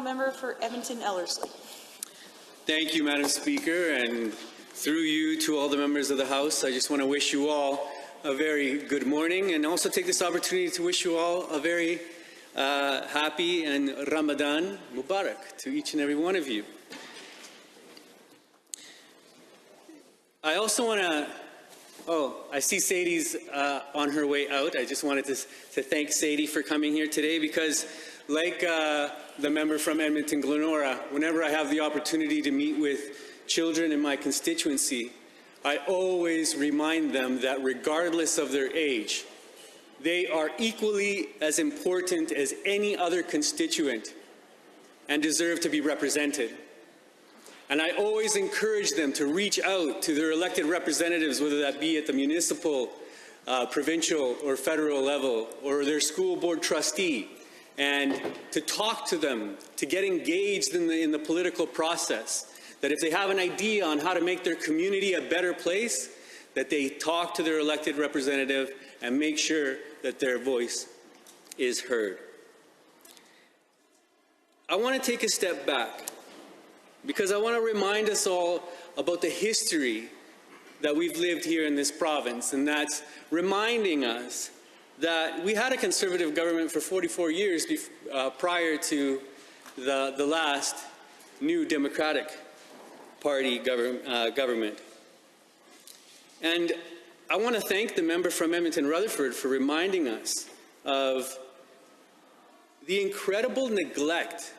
member for Edmonton Ellerslie. Thank you, Madam Speaker, and through you to all the members of the House, I just want to wish you all a very good morning and also take this opportunity to wish you all a very happy and Ramadan Mubarak to each and every one of you. I also want to, I see Sadie's on her way out. I just wanted to thank Sadie for coming here today because like the member from Edmonton Glenora, whenever I have the opportunity to meet with children in my constituency, I always remind them that regardless of their age, they are equally as important as any other constituent and deserve to be represented. And I always encourage them to reach out to their elected representatives, whether that be at the municipal, provincial, or federal level, or their school board trustee, and to talk to them, to get engaged in the political process. That if they have an idea on how to make their community a better place, that they talk to their elected representative and make sure that their voice is heard. I want to take a step back because I want to remind us all about the history that we've lived here in this province, and that's reminding us that we had a conservative government for 44 years prior to the last new Democratic Party government. And I want to thank the member from Edmonton Rutherford for reminding us of the incredible neglect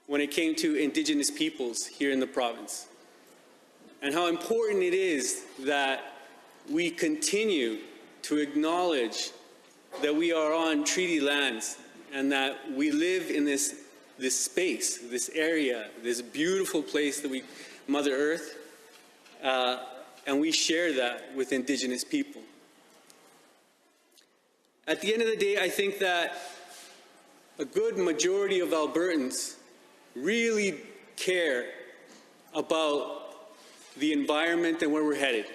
when it came to Indigenous peoples here in the province, and how important it is that we continue to acknowledge that we are on treaty lands and that we live in this space, this area, this beautiful place that Mother Earth, and we share that with Indigenous people. At the end of the day, I think that a good majority of Albertans really care about the environment and where we're headed.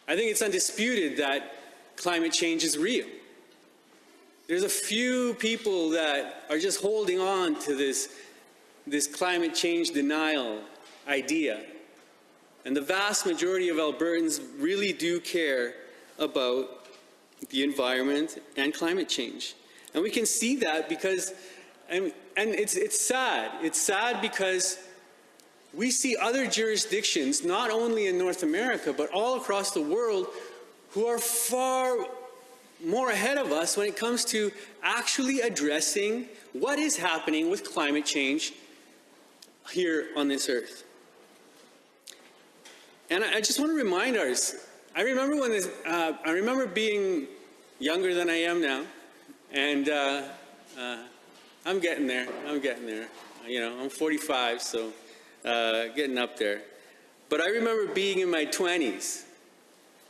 I think it's undisputed that climate change is real. There's a few people that are just holding on to this climate change denial idea. And the vast majority of Albertans really do care about the environment and climate change. And we can see that because, and it's sad. It's sad because we see other jurisdictions, not only in North America, but all across the world, who are far more ahead of us when it comes to actually addressing what is happening with climate change here on this earth. And I just want to remind us, I remember being younger than I am now, and I'm getting there. You know, I'm 45, so getting up there. But I remember being in my 20s,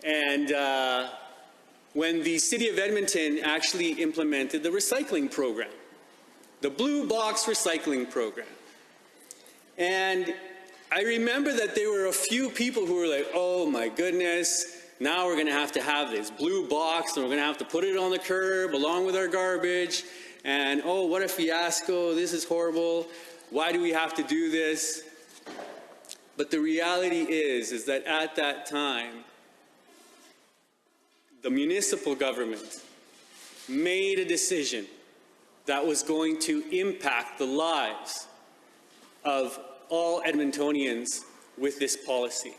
and when the city of Edmonton actually implemented the recycling program, the Blue Box recycling program. And I remember that there were a few people who were like, oh my goodness, now we're going to have this blue box and we're going to have to put it on the curb along with our garbage. And oh, what a fiasco, this is horrible. Why do we have to do this? But the reality is that at that time, the municipal government made a decision that was going to impact the lives of all Edmontonians with this policy.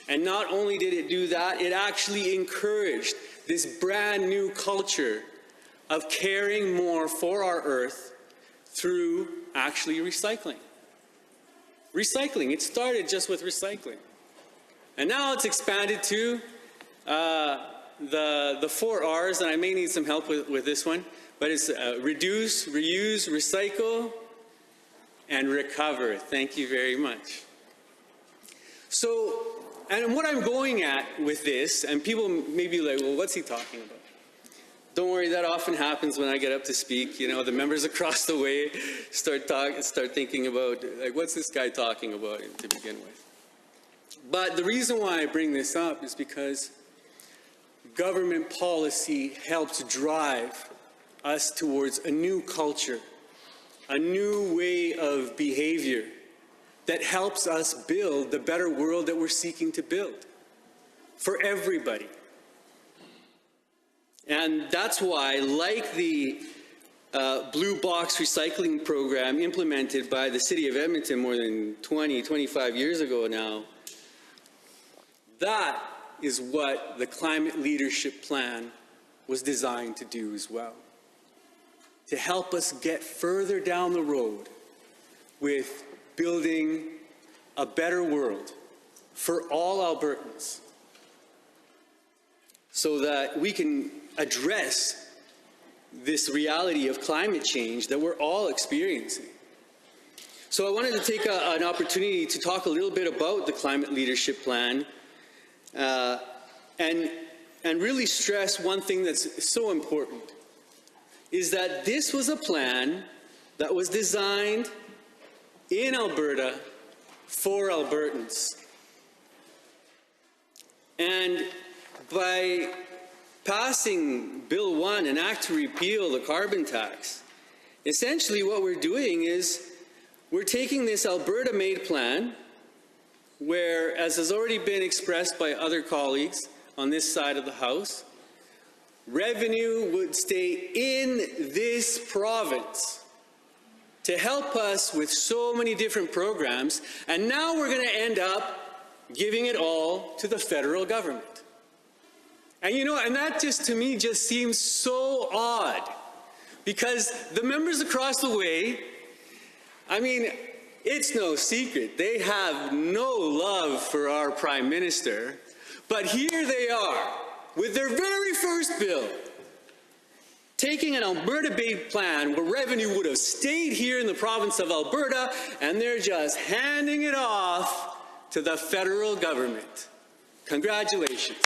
And not only did it do that, it actually encouraged this brand new culture of caring more for our earth through actually recycling. Recycling, it started just with recycling. And now it's expanded to the 4 R's, and I may need some help with this one, but it's reduce, reuse, recycle, and recover. Thank you very much. So, and what I'm going at with this, and people may be like, well, what's he talking about? Don't worry, that often happens when I get up to speak. You know, the members across the way start thinking about, like, what's this guy talking about to begin with? But the reason why I bring this up is because government policy helps drive us towards a new culture a new way of behavior that helps us build the better world that we're seeking to build for everybody. And that's why, like the Blue Box recycling program implemented by the City of Edmonton more than 25 years ago now, that is what the Climate Leadership Plan was designed to do as well. To help us get further down the road with building a better world for all Albertans, so that we can address this reality of climate change that we're all experiencing. So I wanted to take an opportunity to talk a little bit about the Climate Leadership Plan and really stress one thing that's so important, is that this was a plan that was designed in Alberta for Albertans. And by passing Bill 1, an act to repeal the carbon tax, essentially what we're doing is we're taking this Alberta-made plan where, as has already been expressed by other colleagues on this side of the House, revenue would stay in this province to help us with so many different programs, and now we're going to end up giving it all to the federal government. And you know, and that just to me just seems so odd, because the members across the way, I mean, it's no secret, they have no love for our Prime Minister, but here they are with their very first bill, taking an Alberta-based plan where revenue would have stayed here in the province of Alberta, and they're just handing it off to the federal government. Congratulations.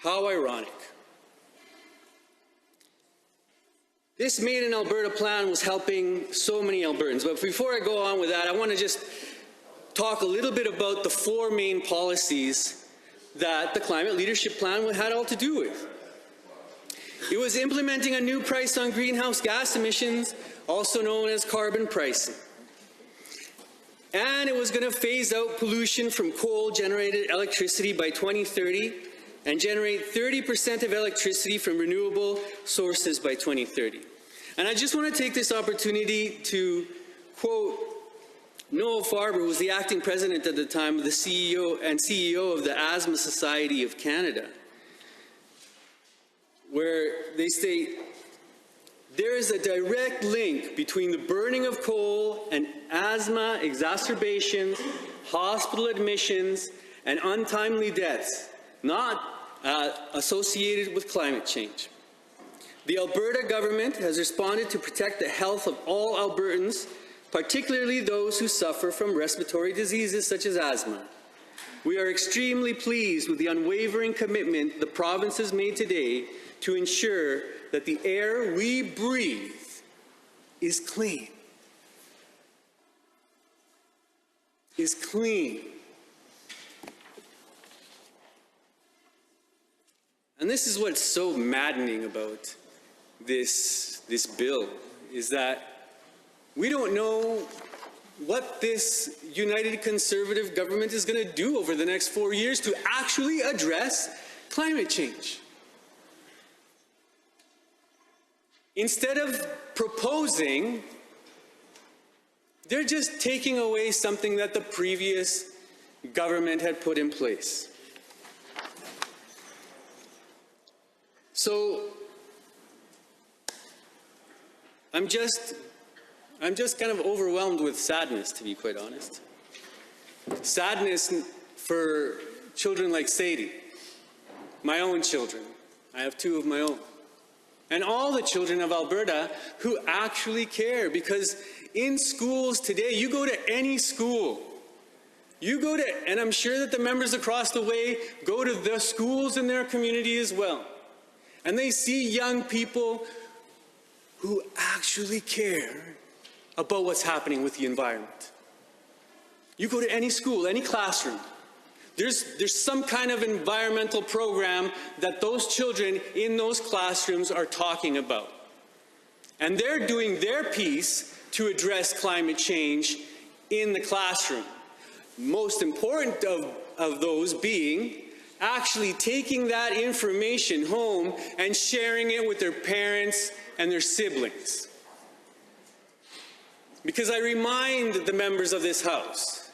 How ironic. This Made in Alberta plan was helping so many Albertans. But before I go on with that, I want to just talk a little bit about the four main policies that the Climate Leadership Plan had all to do with. It was implementing a new price on greenhouse gas emissions, also known as carbon pricing. And it was going to phase out pollution from coal-generated electricity by 2030 and generate 30% of electricity from renewable sources by 2030. And I just want to take this opportunity to quote Noel Farber, who was the acting president at the time of the CEO of the Asthma Society of Canada, where they state, "There is a direct link between the burning of coal and asthma exacerbations, hospital admissions, and untimely deaths, not associated with climate change. The Alberta government has responded to protect the health of all Albertans, particularly those who suffer from respiratory diseases such as asthma. We are extremely pleased with the unwavering commitment the province has made today to ensure that the air we breathe is clean." Is clean. And this is what's so maddening about this bill, is that we don't know what this United Conservative government is going to do over the next 4 years to actually address climate change. Instead of proposing, they're just taking away something that the previous government had put in place. So I'm just kind of overwhelmed with sadness, to be quite honest. Sadness for children like Sadie, my own children. I have two of my own. And all the children of Alberta who actually care, because in schools today, you go to any school, and I'm sure that the members across the way go to the schools in their community as well, and they see young people who actually care about what's happening with the environment. You go to any school, any classroom, There's some kind of environmental program that those children in those classrooms are talking about. And they're doing their piece to address climate change in the classroom. Most important of those being actually taking that information home and sharing it with their parents and their siblings. Because I remind the members of this House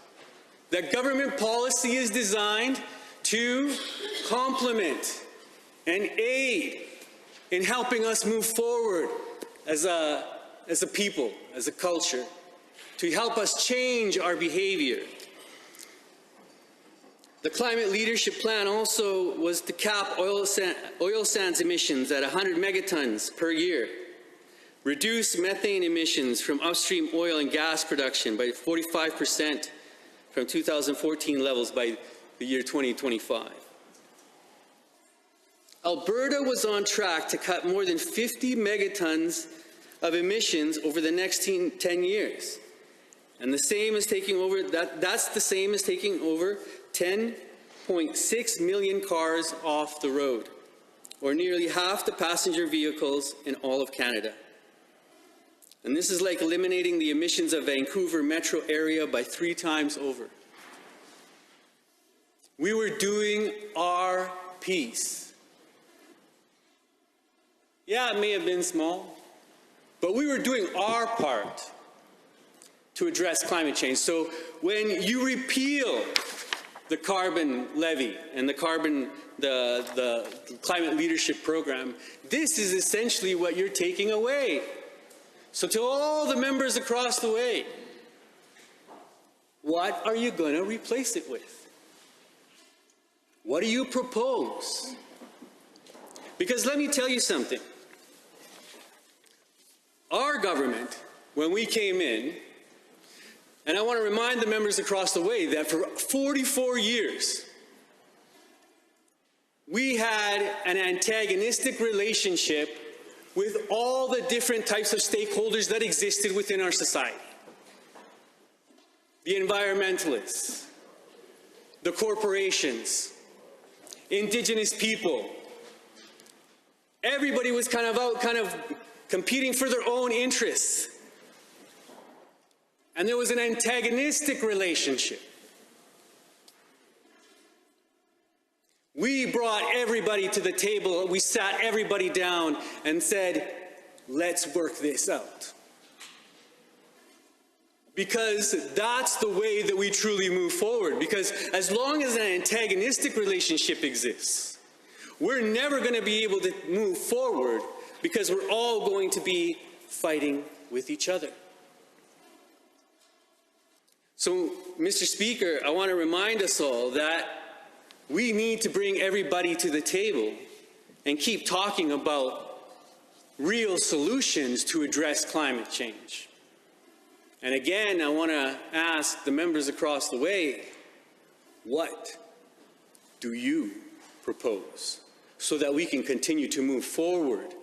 that government policy is designed to complement and aid in helping us move forward as a people, as a culture, to help us change our behavior. The Climate Leadership Plan also was to cap oil sands emissions at 100 megatons per year, reduce methane emissions from upstream oil and gas production by 45% from 2014 levels by the year 2025. Alberta was on track to cut more than 50 megatons of emissions over the next 10 years. And the same as taking over, that's the same as taking over 10.6 million cars off the road, or nearly half the passenger vehicles in all of Canada. And this is like eliminating the emissions of Vancouver metro area by 3 times over. We were doing our piece. Yeah, it may have been small, but we were doing our part to address climate change. So when you repeal the carbon levy and the climate leadership program, this is essentially what you're taking away. So to all the members across the way, what are you going to replace it with? What do you propose? Because let me tell you something. Our government, when we came in, and I want to remind the members across the way that for 44 years, we had an antagonistic relationship with all the different types of stakeholders that existed within our society. The environmentalists, the corporations, Indigenous people. Everybody was kind of competing for their own interests. And there was an antagonistic relationship. We brought everybody to the table. We sat everybody down and said, let's work this out. Because that's the way that we truly move forward. Because as long as an antagonistic relationship exists, we're never going to be able to move forward because we're all going to be fighting with each other. So, Mr. Speaker, I want to remind us all that we need to bring everybody to the table and keep talking about real solutions to address climate change. And again, I want to ask the members across the way, what do you propose so that we can continue to move forward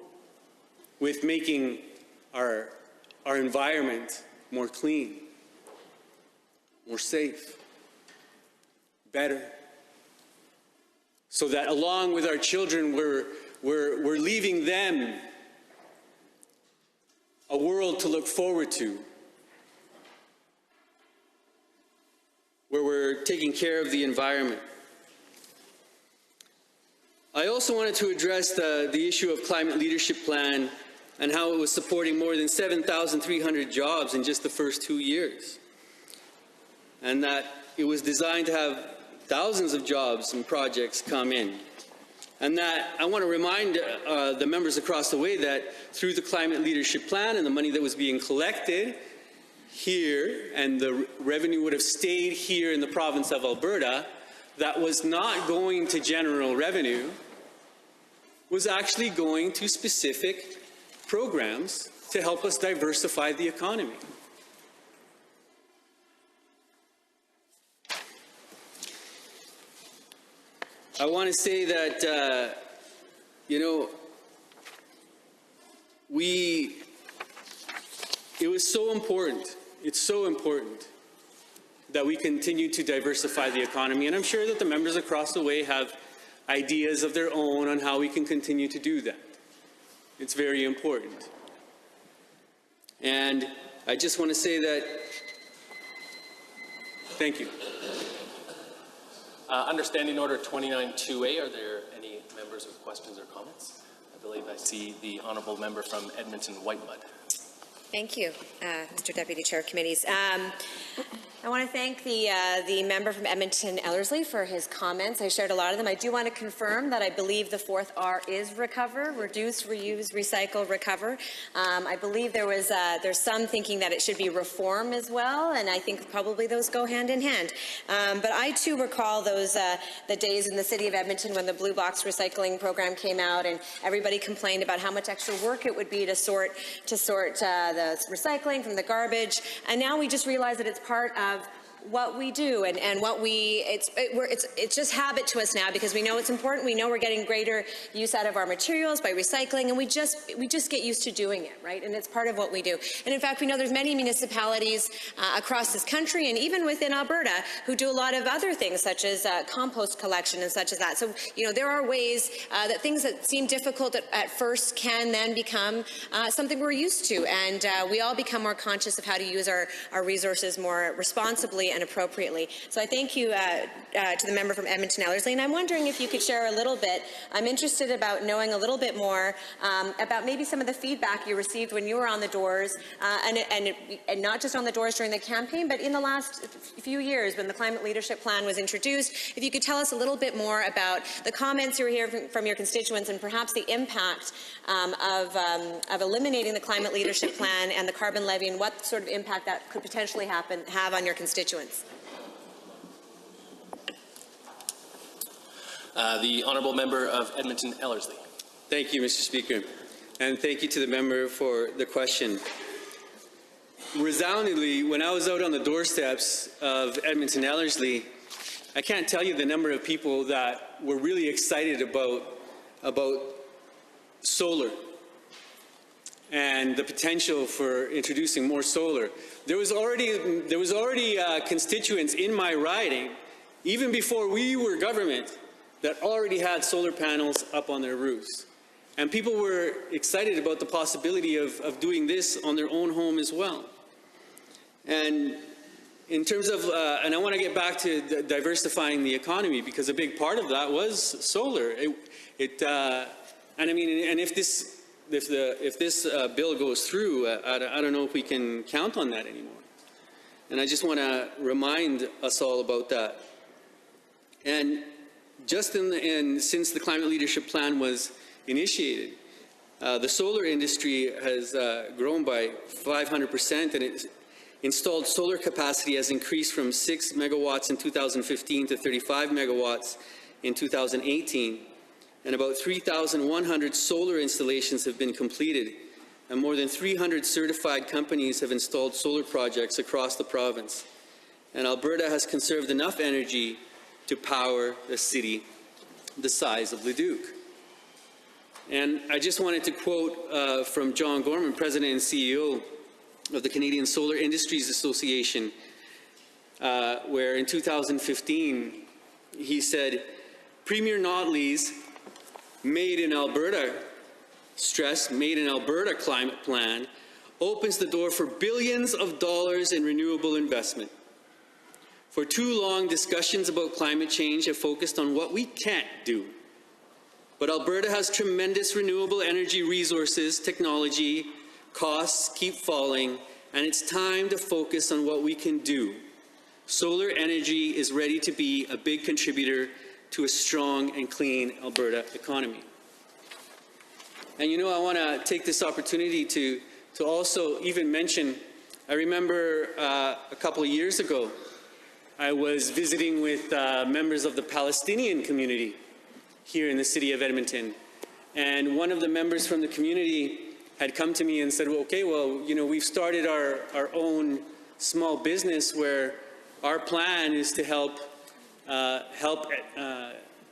with making our environment more clean, more safe, better, so that along with our children, we're leaving them a world to look forward to, where we're taking care of the environment. I also wanted to address the issue of Climate Leadership Plan and how it was supporting more than 7,300 jobs in just the first 2 years. And that it was designed to have thousands of jobs and projects come in. And that I want to remind the members across the way that through the Climate Leadership Plan and the money that was being collected here, and the revenue would have stayed here in the province of Alberta, that was not going to general revenue, was actually going to specific programs to help us diversify the economy. I want to say that, it was so important, it's so important that we continue to diversify the economy. And I'm sure that the members across the way have ideas of their own on how we can continue to do that. It's very important. And I just want to say that, thank you. Understanding Order 29-2A, are there any members with questions or comments? I believe I see the honourable member from Edmonton Whitemud. Thank you, Mr. Deputy Chair of Committees. I want to thank the member from Edmonton Ellerslie for his comments. I shared a lot of them. I do want to confirm that I believe the fourth R is recover, reduce, reuse, recycle, recover. I believe there's some thinking that it should be reform as well, and I think probably those go hand in hand. But I too recall those the days in the city of Edmonton when the Blue Box recycling program came out, and everybody complained about how much extra work it would be to sort the recycling from the garbage, and now we just realize that it's part of what we do and what it's just habit to us now, because we know it's important. We know we're getting greater use out of our materials by recycling, and we just get used to doing it, right? And it's part of what we do. And in fact, we know there's many municipalities across this country and even within Alberta who do a lot of other things, such as compost collection and such as that. So, there are ways that things that seem difficult at first can then become something we're used to, and we all become more conscious of how to use our resources more responsibly and appropriately. So I thank you to the member from Edmonton Ellerslie, and I'm wondering if you could share a little bit. I'm interested about knowing a little bit more about maybe some of the feedback you received when you were on the doors, and not just on the doors during the campaign, but in the last few years when the Climate Leadership Plan was introduced. If you could tell us a little bit more about the comments you were hearing from your constituents and perhaps the impact of eliminating the Climate Leadership Plan and the carbon levy, and what sort of impact that could potentially have on your constituents. The honourable member of Edmonton Ellerslie. Thank you, Mr. Speaker, and thank you to the member for the question. Resoundingly, when I was out on the doorsteps of Edmonton Ellerslie, I can't tell you the number of people that were really excited about solar and the potential for introducing more solar. There was already constituents in my riding, even before we were government, that already had solar panels up on their roofs. And people were excited about the possibility of doing this on their own home as well. And in terms of, and I want to get back to diversifying the economy, because a big part of that was solar. And I mean, and if this bill goes through, I don't know if we can count on that anymore. And I just want to remind us all about that. And just since the Climate Leadership Plan was initiated, the solar industry has grown by 500%, and its installed solar capacity has increased from 6 megawatts in 2015 to 35 megawatts in 2018. And about 3,100 solar installations have been completed, and more than 300 certified companies have installed solar projects across the province. And Alberta has conserved enough energy to power a city the size of Leduc. And I just wanted to quote from John Gorman, President and CEO of the Canadian Solar Industries Association, where in 2015 he said, "Premier Notley's Made in Alberta, Made in Alberta climate plan opens the door for billions of dollars in renewable investment. For too long, discussions about climate change have focused on what we can't do. But Alberta has tremendous renewable energy resources, technology, costs keep falling, and it's time to focus on what we can do. Solar energy is ready to be a big contributor to a strong and clean Alberta economy." And I want to take this opportunity to also even mention, I remember a couple of years ago, I was visiting with members of the Palestinian community here in the city of Edmonton. And one of the members from the community had come to me and said, well, okay, well, we've started our own small business where our plan is to help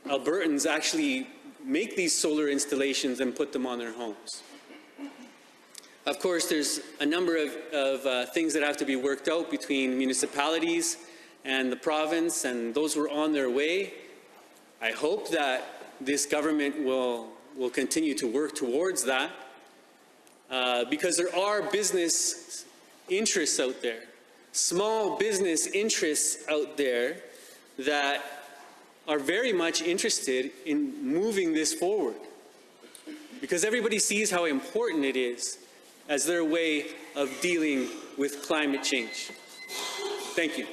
Albertans actually make these solar installations and put them on their homes. Of course, there's a number of things that have to be worked out between municipalities and the province and those who are on their way. I hope that this government will continue to work towards that because there are business interests out there, small business interests out there that are very much interested in moving this forward because everybody sees how important it is as their way of dealing with climate change. Thank you.